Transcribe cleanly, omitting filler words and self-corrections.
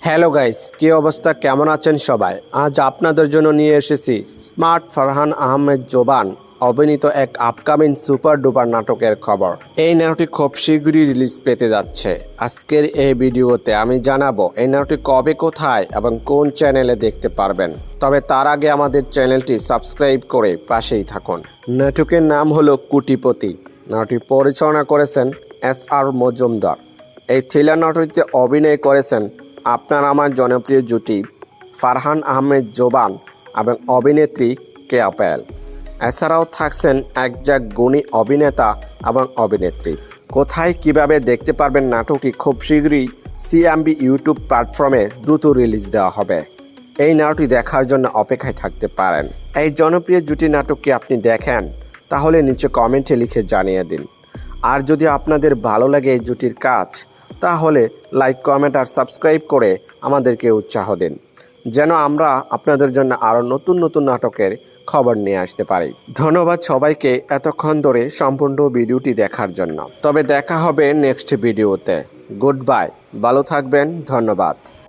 Hello guys, কি অবস্থা, কেমন আছেন সবাই? আজ আপনাদের জন্য নিয়ে এসেছি স্মার্ট ফারহান আহমেদ জোবান অভিনীত এক আপকামিং সুপার ডুপার নাটকের খবর। এই নাটকটি খুব শীঘ্রই রিলিজ পেতে যাচ্ছে। আজকের এই ভিডিওতে আমি জানাবো এই নাটকটি কবে, কোথায় এবং কোন চ্যানেলে দেখতে পারবেন। তবে তার আগে আমাদের চ্যানেলটি সাবস্ক্রাইব করে পাশেই থাকুন। নাটকের নাম হলো কোটিপতি। নাটকটি পরিচালনা করেছেন SR মজুমদার। এই থ্রিলার নাটকটিতে অভিনয় করেছেন আপনার আমার জনপ্রিয় জুটি ফারহান আহমেদ জোবান এবং অভিনেত্রী কেয়া পায়েল। এছাড়াও থাকছেন একজাক গুণী অভিনেতা এবং অভিনেত্রী। কোথায় কিভাবে দেখতে পারবেন নাটকটি খুব শীঘ্রই CMB ইউটিউব প্ল্যাটফর্মে দ্রুত রিলিজ দেওয়া হবে। এই নাটকটি দেখার জন্য অপেক্ষায় থাকতে পারেন। এই জনপ্রিয় জুটি নাটকটি আপনি দেখেন তাহলে নিচে কমেন্টে লিখে জানিয়ে দিন। আর যদি আপনাদের ভালো লাগে এই জুটির কাজ তাহলে লাইক, কমেন্ট আর সাবস্ক্রাইব করে আমাদেরকে উৎসাহ দিন, যেন আমরা আপনাদের জন্য আরও নতুন নতুন নাটকের খবর নিয়ে আসতে পারি। ধন্যবাদ সবাইকে এতক্ষণ ধরে সম্পূর্ণ ভিডিওটি দেখার জন্য। তবে দেখা হবে নেক্সট ভিডিওতে। গুড বাই, ভালো থাকবেন, ধন্যবাদ।